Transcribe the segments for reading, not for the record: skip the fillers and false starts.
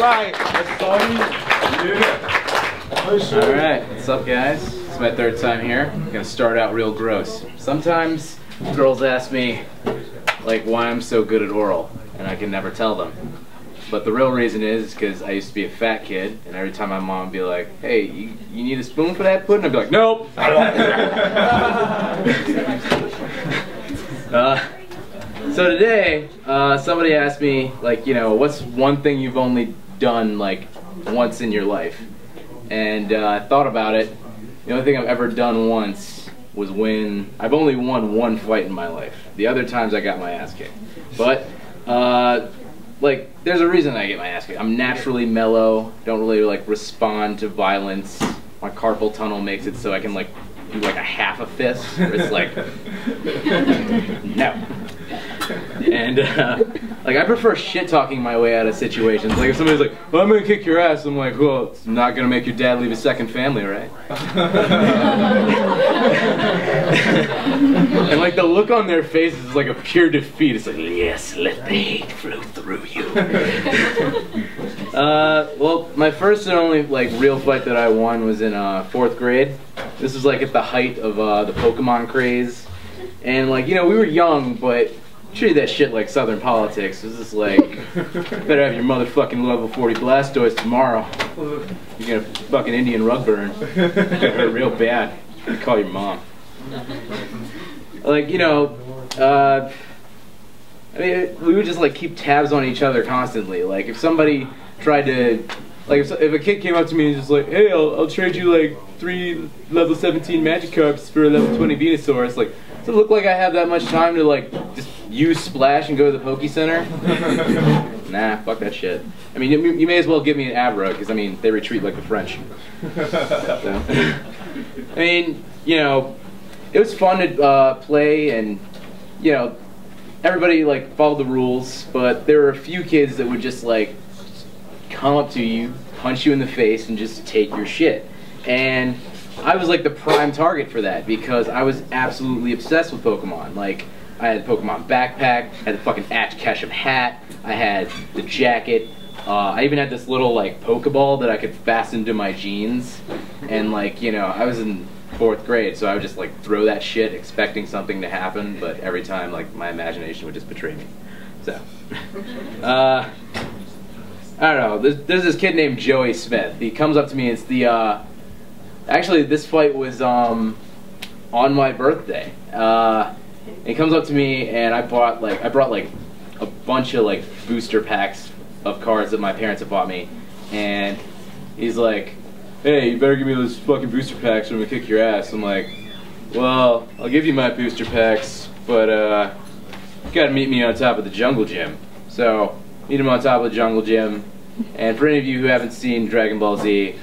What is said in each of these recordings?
right. That's all you. Yeah. Alright, what's up guys? It's my third time here. I'm gonna start out real gross. Sometimes girls ask me like why I'm so good at oral, and I can never tell them. But the real reason is because I used to be a fat kid, and every time my mom would be like, hey, you need a spoon for that pudding? I'd be like, nope! So today, somebody asked me, like, you know, what's one thing you've only done, like, once in your life? And I thought about it. The only thing I've ever done once was when I've only won one fight in my life. The other times I got my ass kicked. But, like, there's a reason I get my ass kicked. I'm naturally mellow, don't really, like, respond to violence. My carpal tunnel makes it so I can, like, do, like, a half a fist, where it's like, no. And, like, I prefer shit-talking my way out of situations. Like, if somebody's like, well, I'm gonna kick your ass, I'm like, well, it's not gonna make your dad leave his second family, right? And, like, the look on their faces is like a pure defeat. It's like, yes, let the hate flow through you. Well, my first and only, like, real fight that I won was in, 4th grade. This was, like, at the height of, the Pokemon craze. And, like, you know, we were young, but treated that shit like Southern politics. It was just like, better have your motherfucking level 40 Blastoise tomorrow. You're gonna fucking Indian rug burn. It hurt real bad. You call your mom. Like, you know, I mean, we would just like keep tabs on each other constantly. Like, if somebody tried to, like, if a kid came up to me and just like, hey, I'll trade you like 3 level 17 Magikarps for a level 20 Venusaur. It's like, does it look like I have that much time to like just use Splash and go to the Poke Center? Nah, fuck that shit. I mean, you may as well give me an Abra, because I mean, they retreat like the French. So, I mean, you know, it was fun to play, and you know, everybody like followed the rules, but there were a few kids that would just like come up to you, punch you in the face, and just take your shit. And I was like the prime target for that because I was absolutely obsessed with Pokemon. Like, I had the Pokemon backpack, I had the fucking Ash Ketchum hat, I had the jacket, I even had this little like Pokeball that I could fasten to my jeans. And like, you know, I was in 4th grade, so I would just like throw that shit expecting something to happen, but every time like my imagination would just betray me. So, I don't know, there's this kid named Joey Smith. He comes up to me, it's the, actually, this fight was on my birthday. He comes up to me, and I brought like a bunch of like booster packs of cards that my parents had bought me, and he's like, "Hey, you better give me those fucking booster packs or I'm gonna kick your ass." I'm like, "Well, I'll give you my booster packs, but you gotta meet me on top of the jungle gym." So meet him on top of the jungle gym, and for any of you who haven't seen Dragon Ball Z,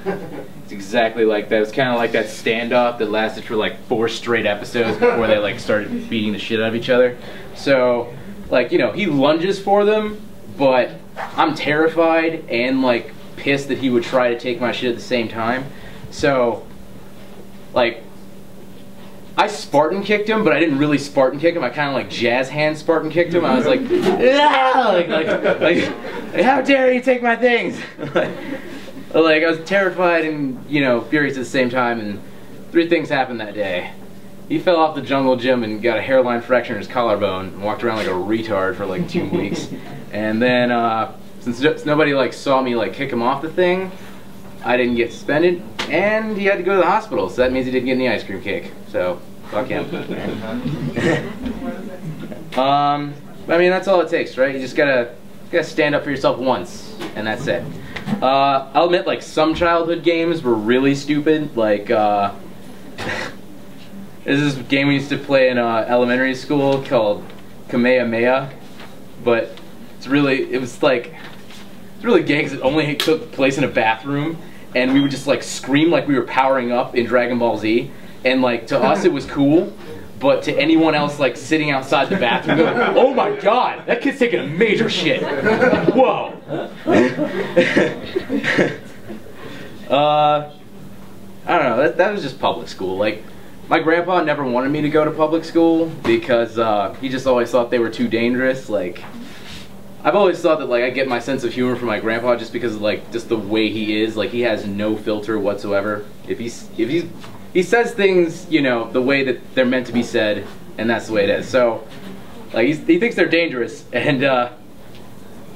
it's exactly like that. It's kind of like that standoff that lasted for like 4 straight episodes before they like started beating the shit out of each other. So, like, you know, he lunges for them, but I'm terrified and like pissed that he would try to take my shit at the same time. So, like, I Spartan kicked him, but I didn't really Spartan kick him. I kind of like jazz hand Spartan kicked him. I was like, no! like, how dare you take my things? Like, I was terrified and, you know, furious at the same time, and 3 things happened that day. He fell off the jungle gym and got a hairline fracture in his collarbone and walked around like a retard for like 2 weeks. And then, since nobody like saw me like kick him off the thing, I didn't get suspended, and he had to go to the hospital, so that means he didn't get any ice cream cake. So, fuck him. I mean, that's all it takes, right? You just gotta stand up for yourself once, and that's it. I'll admit, like, some childhood games were really stupid. Like, there's this game we used to play in elementary school called Kamehameha, but it's really gay because it only took place in a bathroom, and we would just like scream like we were powering up in Dragon Ball Z, and like to us it was cool, but to anyone else like sitting outside the bathroom, they're like, oh my god, that kid's taking a major shit. Whoa. I don't know, that was just public school. Like, my grandpa never wanted me to go to public school because he just always thought they were too dangerous. Like, I've always thought that like I get my sense of humor from my grandpa just because of like just the way he is. Like he has no filter whatsoever. He says things, you know, the way that they're meant to be said, and that's the way it is. So like he thinks they're dangerous, and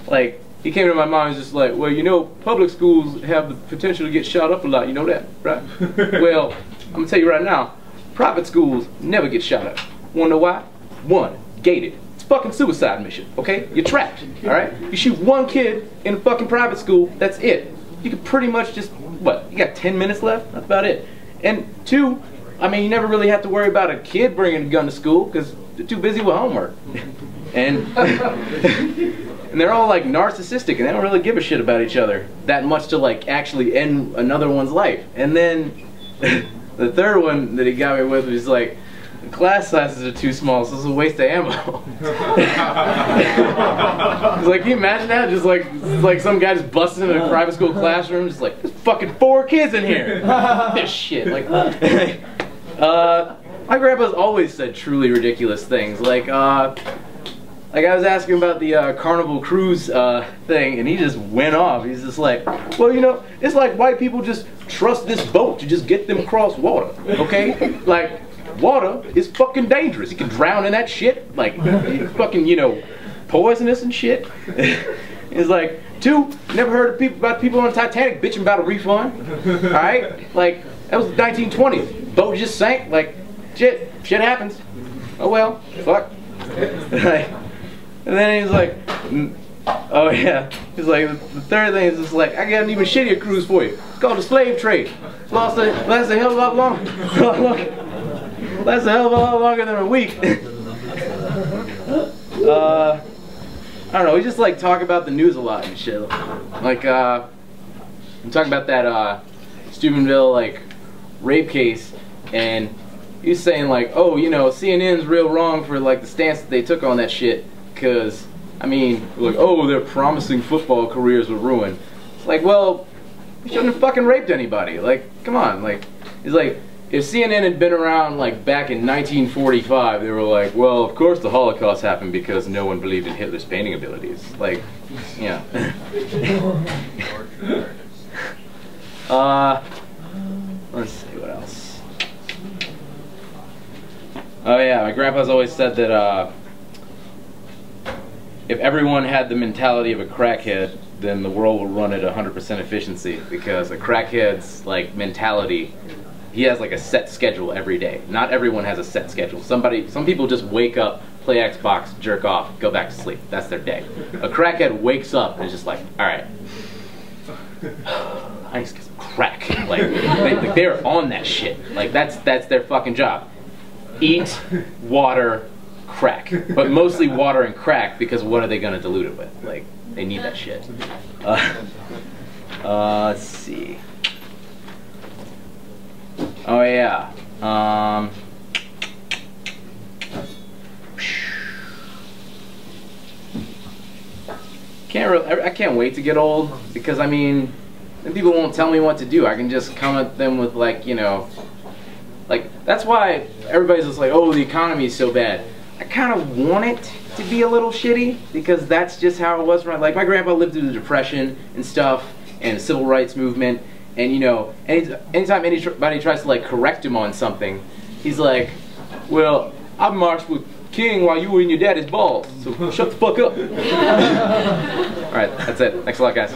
like he came to my mom and was just like, well, you know, public schools have the potential to get shot up a lot. You know that, right? Well, I'm gonna tell you right now, private schools never get shot up. Wanna know why? One, gated. It's a fucking suicide mission, okay? You're trapped, alright? You shoot one kid in a fucking private school, that's it. You can pretty much just, what, you got 10 minutes left? That's about it. And two, I mean, you never really have to worry about a kid bringing a gun to school because they're too busy with homework. And and they're all like narcissistic and they don't really give a shit about each other that much to like actually end another one's life. And then the third one that he got me with was like, the class sizes are too small, so it's a waste of ammo. It's like, can you imagine that? Just like some guy just busting into a private school classroom, just like, there's fucking 4 kids in here. This shit. Like, my grandpa's always said truly ridiculous things. Like I was asking about the Carnival Cruise thing, and he just went off. He's just like, well, you know, it's like white people just trust this boat to just get them across water, okay? Like, water is fucking dangerous. You can drown in that shit. Like, fucking, you know, poisonous and shit. It's like, 2, never heard of about people on the Titanic bitching about a refund. Alright? Like, that was the 1920s. Boat just sank. Like, shit happens. Oh well, fuck. Like, and then he's like, oh yeah. He's like, the third thing is just like, I got an even shittier cruise for you. It's called the slave trade. Lasts a hell of a lot longer. That's a hell of a lot longer than a week. I don't know, we just like talk about the news a lot and shit. Like, I'm talking about that Steubenville like rape case, and he's saying like, oh, you know, CNN's real wrong for like the stance that they took on that shit, because, I mean, like, oh, their promising football careers were ruined. It's like, well, you shouldn't have fucking raped anybody. Like, come on. Like, it's like, if CNN had been around like back in 1945, they were like, well, of course the Holocaust happened because no one believed in Hitler's painting abilities. Like, yeah. Let's see, what else? Oh yeah, my grandpa's always said that if everyone had the mentality of a crackhead, then the world will run at 100% efficiency, because a crackhead's like mentality, he has like a set schedule every day. Not everyone has a set schedule. Some people just wake up, play Xbox, jerk off, go back to sleep. That's their day. A crackhead wakes up and is just like, all right, I need to get some crack. Like they're on that shit. Like that's their fucking job. Eat, water, crack. But mostly water and crack, because what are they gonna dilute it with? Like, they need that shit. Let's see. Oh yeah. I can't wait to get old, because I mean, then people won't tell me what to do. I can just come at them with like, you know, like, that's why everybody's just like, oh, the economy is so bad. I kind of want it to be a little shitty, because that's just how it was. Like, my grandpa lived through the Depression and stuff, and the Civil Rights Movement. And you know, anytime anybody tries to like correct him on something, he's like, well, I marched with King while you were in your daddy's balls, so shut the fuck up. Alright, that's it. Thanks a lot, guys.